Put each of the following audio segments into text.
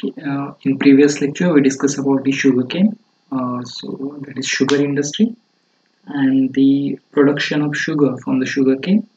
In previous lecture, we discussed about the sugarcane. So that is sugar industry and the production of sugar from the sugarcane.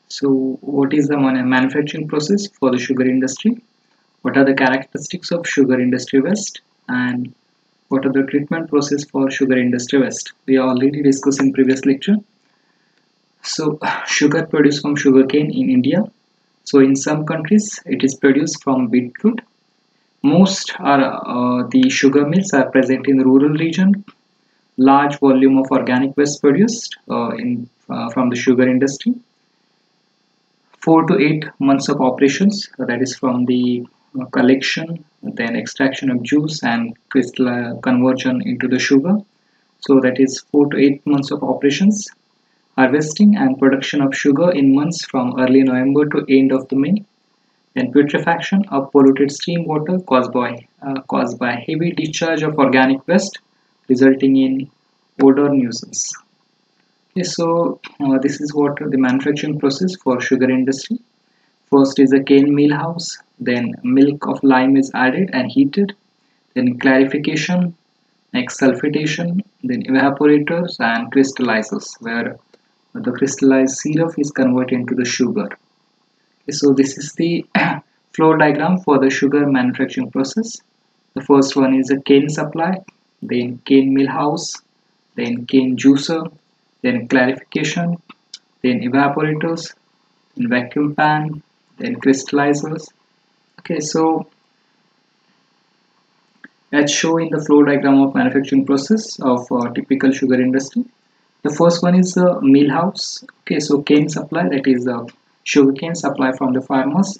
So what is the manufacturing process for the sugar industry? What are the characteristics of sugar industry waste? And what are the treatment process for sugar industry waste? We already discussed in previous lecture. So sugar produced from sugarcane in India. So in some countries, it is produced from beetroot. Most are the sugar mills are present in rural region. Large volume of organic waste produced from the sugar industry. 4 to 8 months of operations. That is from the collection, then extraction of juice and crystal conversion into the sugar. So that is 4 to 8 months of operations. Harvesting and production of sugar in months from early November to end of the May. Then putrefaction of polluted stream water caused by heavy discharge of organic waste, resulting in odor nuisance. Okay, so this is what the manufacturing process for sugar industry. First is a cane mill house, then milk of lime is added and heated, then clarification, next sulfitation, then evaporators and crystallizers, where the crystallized syrup is converted into the sugar. Okay, so this is the flow diagram for the sugar manufacturing process. The first one is a cane supply, then cane mill house, then cane juicer, then clarification, then evaporators, then vacuum pan, then crystallizers. Okay, so let's show in the flow diagram of manufacturing process of typical sugar industry. The first one is the mill house. Okay, so cane supply, that is the sugar cane supply from the farmers.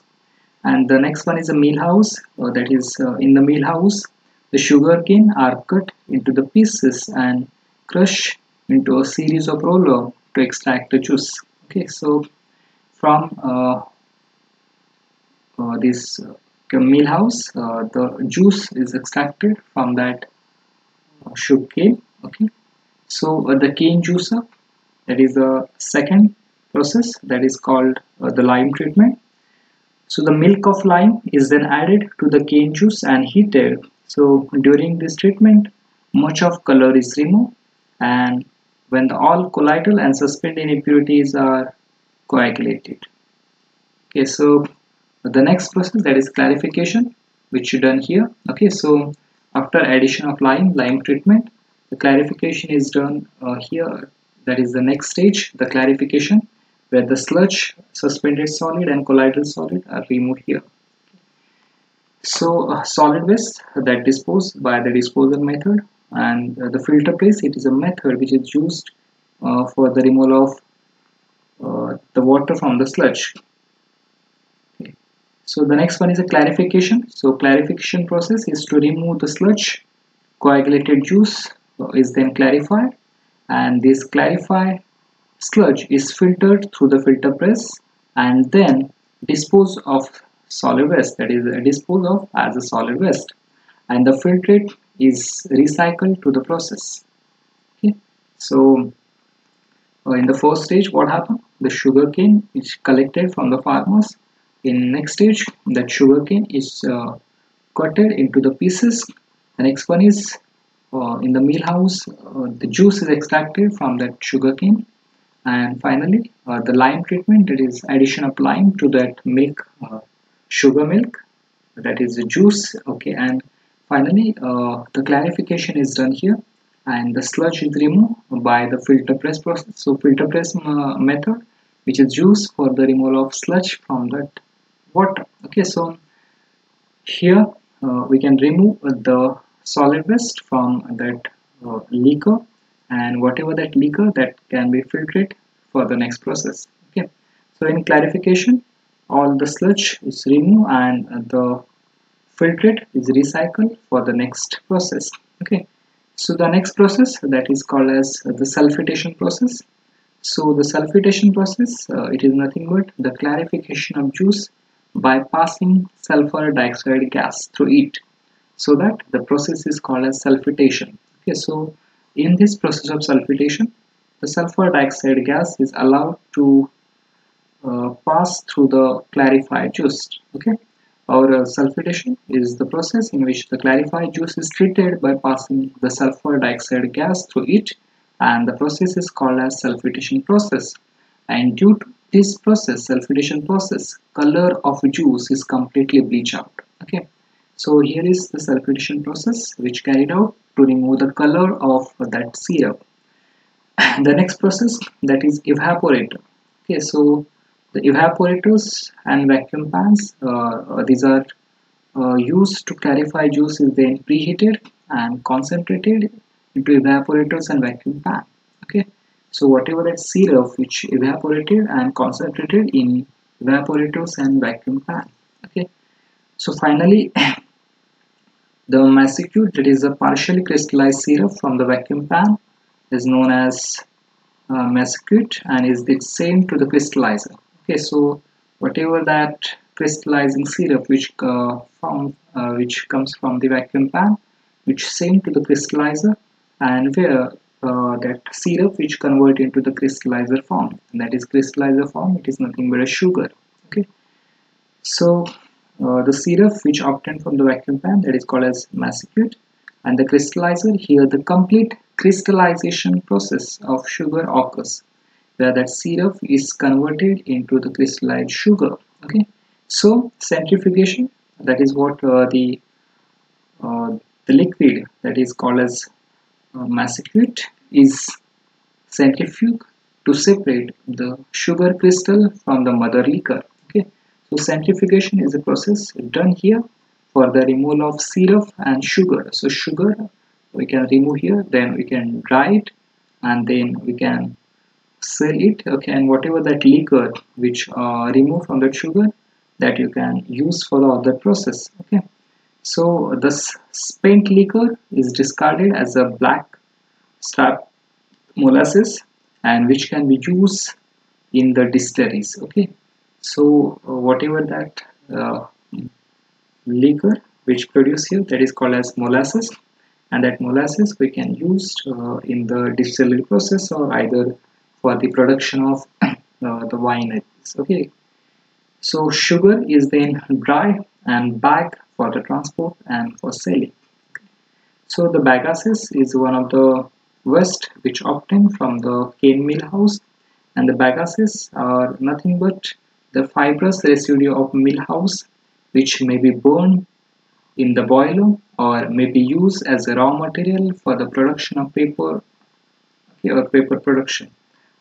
And the next one is a mill house, that is in the mill house the sugar cane are cut into the pieces and crushed into a series of roller to extract the juice. Okay, so from this mill house, the juice is extracted from that sugar cane. Okay, so the cane juicer, that is the second process, that is called the lime treatment. So the milk of lime is then added to the cane juice and heated. So during this treatment, much of color is removed, and when all colloidal and suspended impurities are coagulated. Okay, so the next process, that is clarification, which is done here. Okay, so after addition of lime treatment, the clarification is done here. That is the next stage, the clarification, where the sludge, suspended solid and colloidal solid are removed here. So solid waste that disposed by the disposal method, and the filter press, it is a method which is used for the removal of the water from the sludge. Okay. So the next one is a clarification. So clarification process is to remove the sludge. Coagulated juice is then clarified, and this clarified sludge is filtered through the filter press and then disposed of solid waste, that is disposed of as a solid waste, and the filtrate is recycled to the process. Okay, so in the first stage, what happened? The sugarcane is collected from the farmers. In next stage, that sugarcane is cutted into the pieces. The next one is in the mill house, the juice is extracted from that sugarcane. And finally, the lime treatment, that is addition of lime to that milk, sugar milk, that is the juice. Okay, and finally the clarification is done here, and the sludge is removed by the filter press process. So filter press method, which is used for the removal of sludge from that water. Okay, so here we can remove the solid waste from that liquor, and whatever that liquor, that can be filtered for the next process. Okay, so in clarification, all the sludge is removed and the filtrate is recycled for the next process. Okay, so the next process, that is called as the sulfitation process. So the sulfitation process, it is nothing but the clarification of juice by passing sulfur dioxide gas through it, so that the process is called as sulfitation. Okay, so in this process of sulfitation, the sulfur dioxide gas is allowed to pass through the clarified juice. Okay, Or sulfidation is the process in which the clarified juice is treated by passing the sulfur dioxide gas through it, and the process is called as sulfidation process. And due to this process, sulfidation process, color of juice is completely bleached out. Okay, so here is the sulfidation process which carried out to remove the color of that syrup. The next process, that is evaporator. Okay, so the evaporators and vacuum pans, these are used to clarify juice is then preheated and concentrated into evaporators and vacuum pan. Okay, so whatever that syrup which evaporated and concentrated in evaporators and vacuum pan. Okay, so finally the massicute, that is a partially crystallized syrup from the vacuum pan, is known as massicute and is the same to the crystallizer. Okay, so whatever that crystallizing syrup which comes from the vacuum pan, which same to the crystallizer, and where that syrup which convert into the crystallizer form, and that is crystallizer form, it is nothing but a sugar. Okay, so the syrup which obtained from the vacuum pan, that is called as massicute, and the crystallizer, here the complete crystallization process of sugar occurs, where that syrup is converted into the crystallized sugar. Okay, so centrifugation, that is what the liquid that is called as massicute is centrifuge to separate the sugar crystal from the mother liquor. Okay, so centrifugation is a process done here for the removal of syrup and sugar. So sugar we can remove here, then we can dry it, and then we can sell it. Okay, and whatever that liquor which remove from that sugar, that you can use for the other process. Okay, so the spent liquor is discarded as a black strap molasses, and which can be used in the distilleries. Okay, so whatever that liquor which produce here, that is called as molasses, and that molasses we can use in the distillery process, or either for the production of the wine. Okay, so sugar is then dry and bagged for the transport and for selling. So the bagasse is one of the waste which obtained from the cane mill house, and the bagasses are nothing but the fibrous residue of mill house, which may be burned in the boiler or may be used as a raw material for the production of paper, okay, or paper production.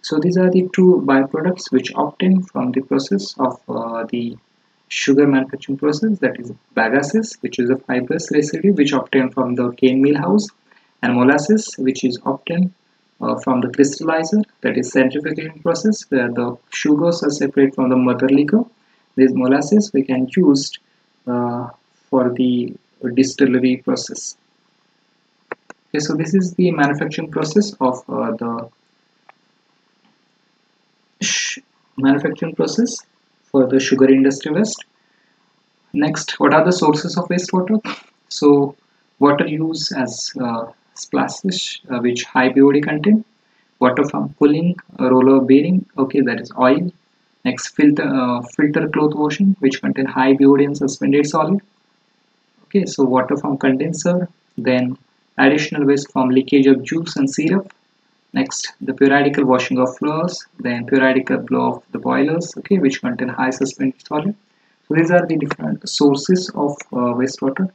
So these are the two byproducts which obtain from the process of the sugar manufacturing process, that is bagasse, which is a fibrous residue which obtained from the cane mill house, and molasses, which is obtained from the crystallizer, that is centrifugation process, where the sugars are separate from the mother liquor. These molasses we can use for the distillery process. Okay, so this is the manufacturing process of the manufacturing process for the sugar industry waste. Next, what are the sources of wastewater? So water used as splashes which high BOD content, water from cooling, roller bearing, okay, that is oil. Next, filter cloth washing which contain high BOD and suspended solid. Okay, so water from condenser, then additional waste from leakage of juice and syrup. Next, the periodical washing of floors, then periodical blow of the boilers, okay, which contain high suspended solid. So these are the different sources of wastewater.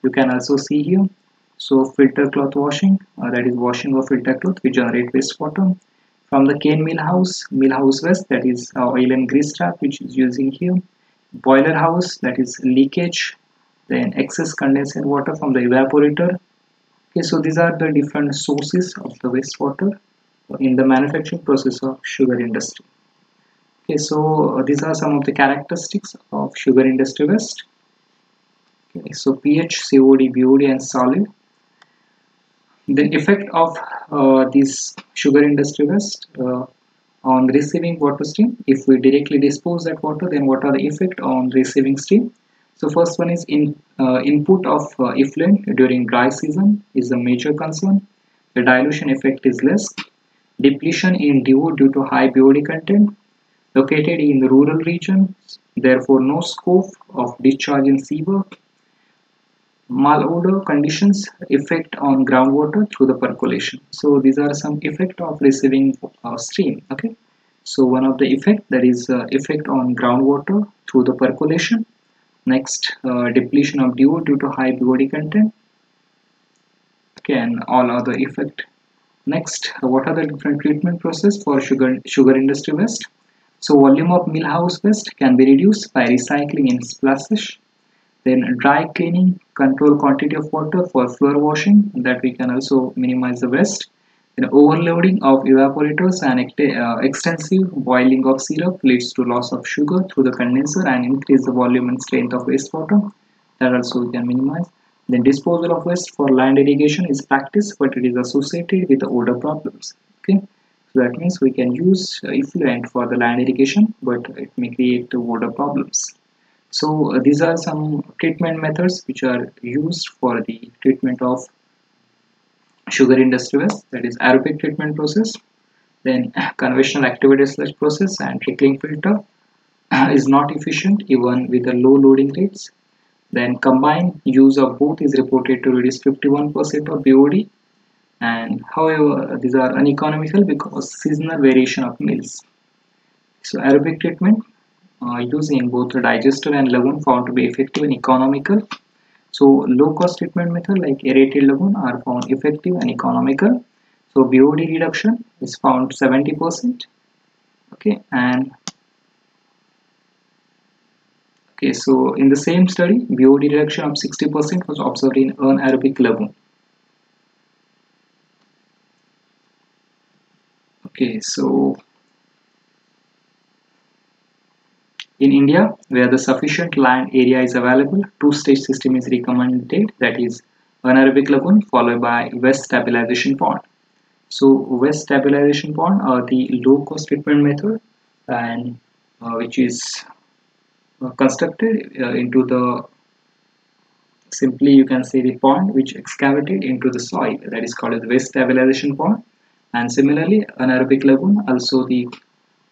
You can also see here. So filter cloth washing, that is washing of filter cloth, which generate wastewater. From the cane mill house waste, that is oil and grease trap, which is using here. Boiler house, that is leakage, then excess condensate water from the evaporator. Okay, so these are the different sources of the wastewater in the manufacturing process of sugar industry. Okay, so these are some of the characteristics of sugar industry waste. Okay, so pH, COD, BOD, and solid. The effect of this sugar industry waste on receiving water stream. If we directly dispose that water, then what are the effect on receiving stream? So first one is input of effluent during dry season is a major concern. The dilution effect is less. Depletion in DO due to high BOD content. located in the rural region, therefore no scope of discharge in seawork. Malodor conditions effect on groundwater through the percolation. So these are some effect of receiving stream. Okay, so one of the effect, that is effect on groundwater through the percolation. Next, depletion of DO due to high BOD content. Okay, and all other effect. Next, what are the different treatment process for sugar industry waste? So volume of mill house waste can be reduced by recycling in splashes. Then dry cleaning, control quantity of water for floor washing, that we can also minimize the waste. Then overloading of evaporators and extensive boiling of syrup leads to loss of sugar through the condenser and increase the volume and strength of wastewater. That also we can minimize. Then disposal of waste for land irrigation is practiced, but it is associated with the odor problems. Okay, so that means we can use effluent for the land irrigation, but it may create the odor problems. So these are some treatment methods which are used for the treatment of sugar industry waste, that is aerobic treatment process. Then conventional activated sludge process and trickling filter is not efficient even with the low loading rates. Then combined use of both is reported to reduce 51% of BOD, and however these are uneconomical because seasonal variation of mills. So aerobic treatment using both a digester and lagoon found to be effective and economical. So low cost treatment method like aerated lagoon are found effective and economical. So BOD reduction is found 70%. Okay, and okay, so in the same study, BOD reduction of 60% was observed in anaerobic lagoon. Okay, so in India, where the sufficient land area is available, two-stage system is recommended, that is anaerobic lagoon followed by waste stabilization pond. So waste stabilization pond are the low-cost treatment method, and which is constructed into the, simply you can say, the pond which excavated into the soil, that is called as waste stabilization pond. And similarly, anaerobic lagoon also the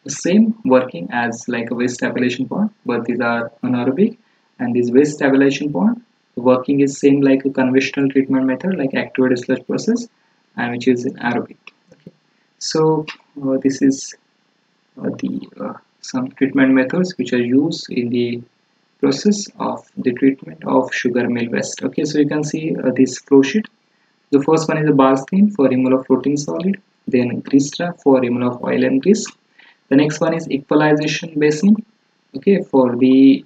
same working as like a waste stabilization pond, but these are anaerobic, and this waste stabilization pond working is same like a conventional treatment method like activated sludge process, and which is aerobic. Okay. So this is the some treatment methods which are used in the process of the treatment of sugar mill waste. Okay, so you can see this flow sheet. The first one is a Balsthene for removal of floating solid, then grease trap for removal of oil and grease. The next one is equalization basin, okay, for the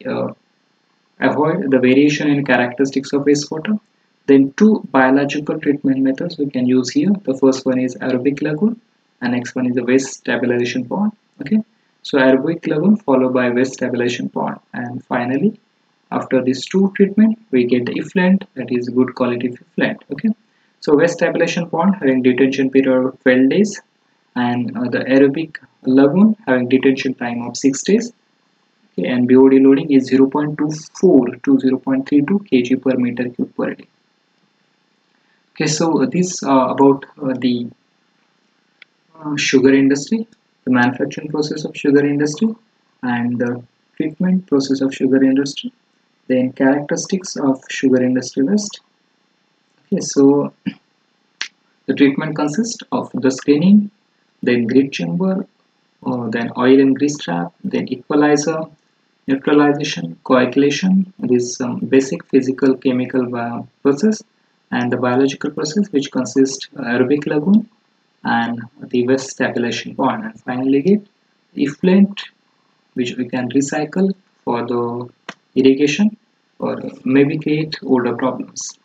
avoid the variation in characteristics of wastewater. Then two biological treatment methods we can use here. The first one is aerobic lagoon, and next one is the waste stabilization pond. Okay, so aerobic lagoon followed by waste stabilization pond, and finally after these two treatment we get the effluent, that is good quality effluent. Okay, so waste stabilization pond having detention period of 12 days, and the aerobic lagoon having detention time of 6 days. Okay, and BOD loading is 0.24 to 0.32 kg per meter cube per day. Okay, so this about the sugar industry, the manufacturing process of sugar industry, and the treatment process of sugar industry, then characteristics of sugar industry waste. Okay, so the treatment consists of the screening, then grit chamber, then oil and grease trap, then equalizer, neutralization, coagulation. This basic physical chemical process, and the biological process which consists aerobic lagoon and the waste stabilization pond, and finally get effluent which we can recycle for the irrigation or maybe create older problems.